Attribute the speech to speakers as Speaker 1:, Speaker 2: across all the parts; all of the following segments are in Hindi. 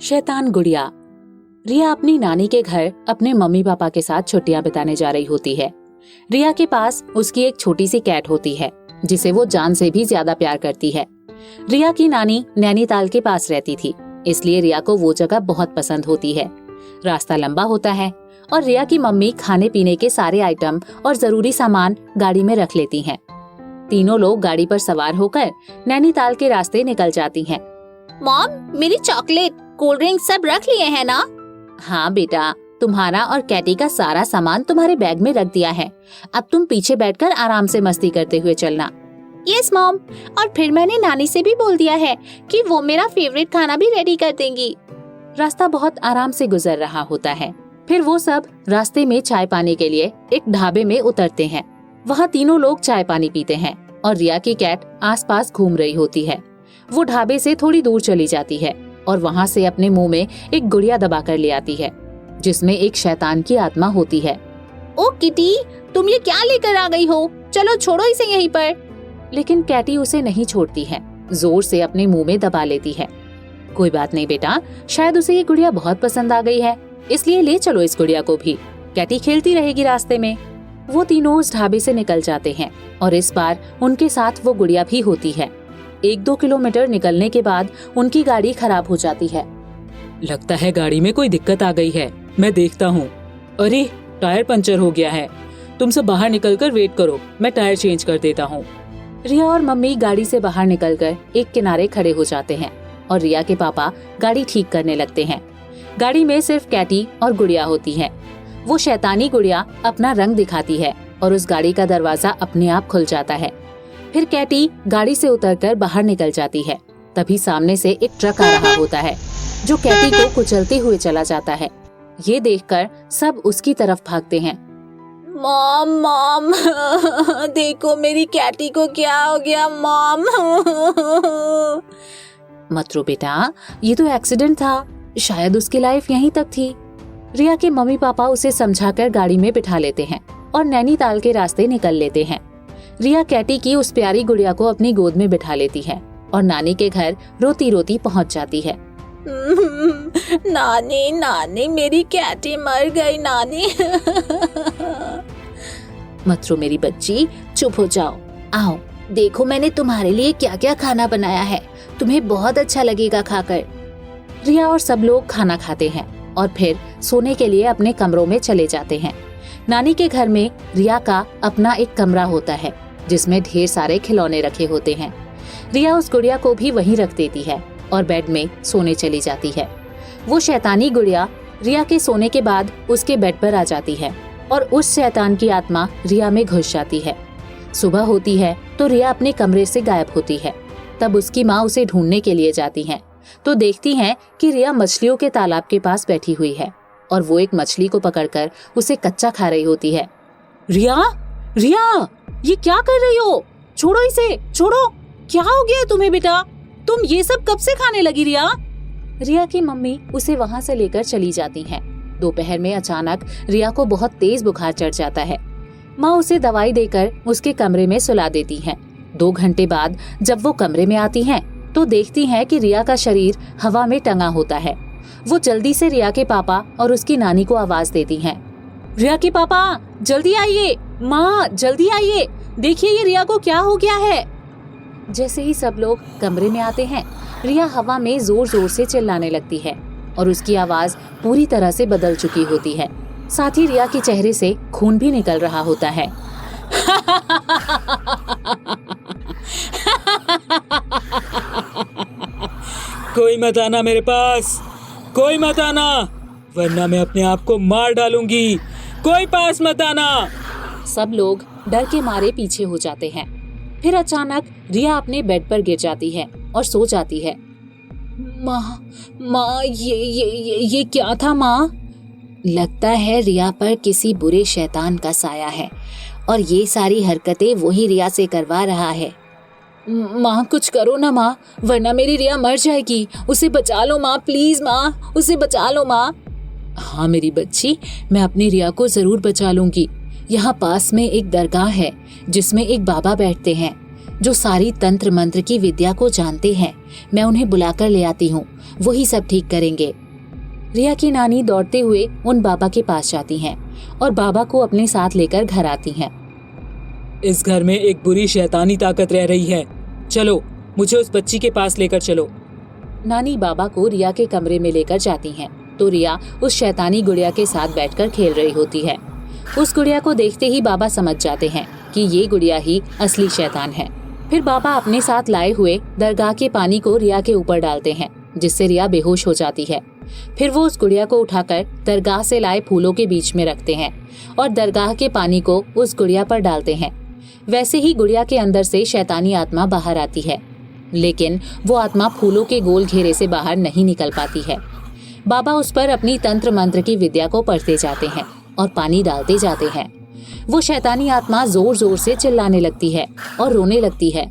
Speaker 1: शैतान गुड़िया। रिया अपनी नानी के घर अपने मम्मी पापा के साथ छुट्टियां बिताने जा रही होती है। रिया के पास उसकी एक छोटी सी कैट होती है जिसे वो जान से भी ज्यादा प्यार करती है। रिया की नानी नैनीताल के पास रहती थी, इसलिए रिया को वो जगह बहुत पसंद होती है। रास्ता लंबा होता है और रिया की मम्मी खाने पीने के सारे आइटम और जरूरी सामान गाड़ी में रख लेती हैं। तीनों लोग गाड़ी पर सवार होकर नैनीताल के रास्ते निकल जाती हैं।
Speaker 2: मॉम, मेरी चॉकलेट, कोल्ड ड्रिंक सब रख लिए हैं ना?
Speaker 1: हाँ बेटा, तुम्हारा और कैटी का सारा सामान तुम्हारे बैग में रख दिया है। अब तुम पीछे बैठकर आराम से मस्ती करते हुए चलना।
Speaker 2: यस मॉम, और फिर मैंने नानी से भी बोल दिया है कि वो मेरा फेवरेट खाना भी रेडी कर देंगी।
Speaker 1: रास्ता बहुत आराम से गुजर रहा होता है। फिर वो सब रास्ते में चाय पाने के लिए एक ढाबे में उतरते हैं। वहाँ तीनों लोग चाय पानी पीते हैं और रिया की कैट आसपास घूम रही होती है। वो ढाबे से थोड़ी दूर चली जाती है और वहाँ से अपने मुंह में एक गुड़िया दबा कर ले आती है जिसमें एक शैतान की आत्मा होती है।
Speaker 2: ओ किटी, तुम ये क्या लेकर आ गई हो? चलो छोड़ो इसे यहीं पर।
Speaker 1: लेकिन कैटी उसे नहीं छोड़ती है, जोर से अपने मुंह में दबा लेती है। कोई बात नहीं बेटा, शायद उसे ये गुड़िया बहुत पसंद आ गई है, इसलिए ले चलो इस गुड़िया को भी। कैटी खेलती रहेगी रास्ते में। वो तीनों उस ढाबे से निकल जाते हैं और इस बार उनके साथ वो गुड़िया भी होती है। 1-2 किलोमीटर निकलने के बाद उनकी गाड़ी खराब हो जाती है।
Speaker 3: लगता है गाड़ी में कोई दिक्कत आ गई है, मैं देखता हूँ। अरे, टायर पंचर हो गया है। तुम सब बाहर निकलकर वेट करो, मैं टायर चेंज कर देता हूँ।
Speaker 1: रिया और मम्मी गाड़ी से बाहर निकलकर एक किनारे खड़े हो जाते हैं और रिया के पापा गाड़ी ठीक करने लगते हैं। गाड़ी में सिर्फ कैटी और गुड़िया होती है। वो शैतानी गुड़िया अपना रंग दिखाती है और उस गाड़ी का दरवाजा अपने आप खुल जाता है। फिर कैटी गाड़ी से उतरकर बाहर निकल जाती है। तभी सामने से एक ट्रक आ रहा होता है जो कैटी को कुचलते हुए चला जाता है। ये देखकर सब उसकी तरफ भागते हैं।
Speaker 2: मॉम मॉम, देखो मेरी कैटी को क्या हो गया मॉम।
Speaker 1: मत रो बेटा, ये तो एक्सीडेंट था, शायद उसकी लाइफ यहीं तक थी। रिया के मम्मी पापा उसे समझाकर गाड़ी में बिठा लेते हैं और नैनीताल के रास्ते निकल लेते हैं। रिया कैटी की उस प्यारी गुड़िया को अपनी गोद में बिठा लेती है और नानी के घर रोती रोती पहुंच जाती है।
Speaker 2: नानी नानी, मेरी कैटी मर गई नानी।
Speaker 1: मत रो मेरी बच्ची, चुप हो जाओ।
Speaker 2: आओ देखो मैंने तुम्हारे लिए क्या क्या खाना बनाया है, तुम्हें बहुत अच्छा लगेगा खाकर।
Speaker 1: रिया और सब लोग खाना खाते हैं और फिर सोने के लिए अपने कमरों में चले जाते हैं। नानी के घर में रिया का अपना एक कमरा होता है जिसमें ढेर सारे खिलौने रखे होते हैं। रिया उस गुड़िया को भी वहीं रख देती है और बेड में सोने चली जाती है। वो शैतानी गुड़िया रिया के सोने के बाद उसके बेड पर आ जाती है और उस शैतान की आत्मा रिया में घुस जाती है। सुबह होती है तो रिया अपने कमरे से गायब होती है। तब उसकी माँ उसे ढूंढने के लिए जाती है तो देखती हैं कि रिया मछलियों के तालाब के पास बैठी हुई है और वो एक मछली को पकड़कर उसे कच्चा खा रही होती है।
Speaker 3: रिया, रिया, ये क्या कर रही हो? छोड़ो इसे, छोड़ो। क्या हो गया तुम्हें बेटा? तुम ये सब कब से खाने लगी रिया?
Speaker 1: रिया की मम्मी उसे वहाँ से लेकर चली जाती हैं। दोपहर में अचानक रिया को बहुत तेज बुखार चढ़ जाता है। माँ उसे दवाई देकर उसके कमरे में सुला देती हैं। 2 घंटे बाद जब वो कमरे में आती हैं तो देखती हैं कि रिया का शरीर हवा में टंगा होता है। वो जल्दी से रिया के पापा और उसकी नानी को आवाज देती हैं।
Speaker 3: रिया के पापा, जल्दी आइए। माँ, जल्दी आइए, देखिए ये रिया को क्या हो गया है।
Speaker 1: जैसे ही सब लोग कमरे में आते हैं, रिया हवा में जोर जोर से चिल्लाने लगती है और उसकी आवाज पूरी तरह से बदल चुकी होती है। साथ ही रिया के चेहरे से खून भी निकल रहा होता है।
Speaker 3: कोई मत आना मेरे पास, कोई मत आना, वरना मैं अपने आप को मार डालूंगी। कोई पास मत आना।
Speaker 1: सब लोग डर के मारे पीछे हो जाते हैं। फिर अचानक रिया अपने बेड पर गिर जाती है और सो जाती है।
Speaker 2: माँ, ये क्या था माँ?
Speaker 1: लगता है रिया पर किसी बुरे शैतान का साया है और ये सारी हरकतें वही रिया से करवा रहा है।
Speaker 2: माँ कुछ करो ना माँ, वरना मेरी रिया मर जाएगी। उसे बचा लो माँ, प्लीज माँ, उसे बचा लो माँ।
Speaker 1: हाँ मेरी बच्ची, मैं अपनी रिया को जरूर बचा लूंगी। यहाँ पास में एक दरगाह है जिसमें एक बाबा बैठते हैं जो सारी तंत्र मंत्र की विद्या को जानते हैं। मैं उन्हें बुलाकर ले आती हूँ, वही सब ठीक करेंगे। रिया की नानी दौड़ते हुए उन बाबा के पास जाती हैं और बाबा को अपने साथ लेकर घर आती हैं।
Speaker 3: इस घर में एक बुरी शैतानी ताकत रह रही है, चलो मुझे उस बच्ची के पास लेकर चलो।
Speaker 1: नानी बाबा को रिया के कमरे में लेकर जाती हैं तो रिया उस शैतानी गुड़िया के साथ बैठकर खेल रही होती है। उस गुड़िया को देखते ही बाबा समझ जाते हैं कि ये गुड़िया ही असली शैतान है। फिर बाबा अपने साथ लाए हुए दरगाह के पानी को रिया के ऊपर डालते हैं, जिससे रिया बेहोश हो जाती है। फिर वो उस गुड़िया को उठाकर दरगाह से लाए फूलों के बीच में रखते हैं और दरगाह के पानी को उस गुड़िया पर डालते हैं। वैसे ही गुड़िया के अंदर से शैतानी आत्मा बाहर आती है, लेकिन वो आत्मा फूलों के गोल घेरे से बाहर नहीं निकल पाती है। बाबा उस पर अपनी तंत्र मंत्र की विद्या को पढ़ते जाते हैं और पानी डालते जाते हैं। वो शैतानी आत्मा जोर जोर से चिल्लाने लगती है और रोने लगती है।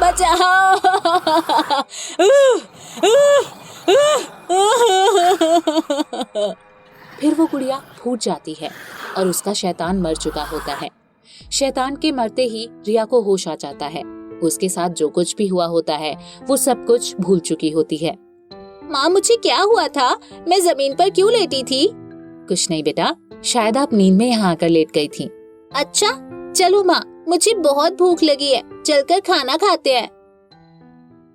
Speaker 2: बचाओ।
Speaker 1: फिर वो गुड़िया फूट जाती है और उसका शैतान मर चुका होता है। शैतान के मरते ही रिया को होश आ जाता है। उसके साथ जो कुछ भी हुआ होता है वो सब कुछ भूल चुकी होती है।
Speaker 2: माँ मुझे क्या हुआ था? मैं जमीन पर क्यों लेटी थी?
Speaker 1: कुछ नहीं बेटा, शायद आप नींद में यहाँ आकर लेट गई थी।
Speaker 2: अच्छा चलो माँ, मुझे बहुत भूख लगी है, चलकर खाना खाते हैं।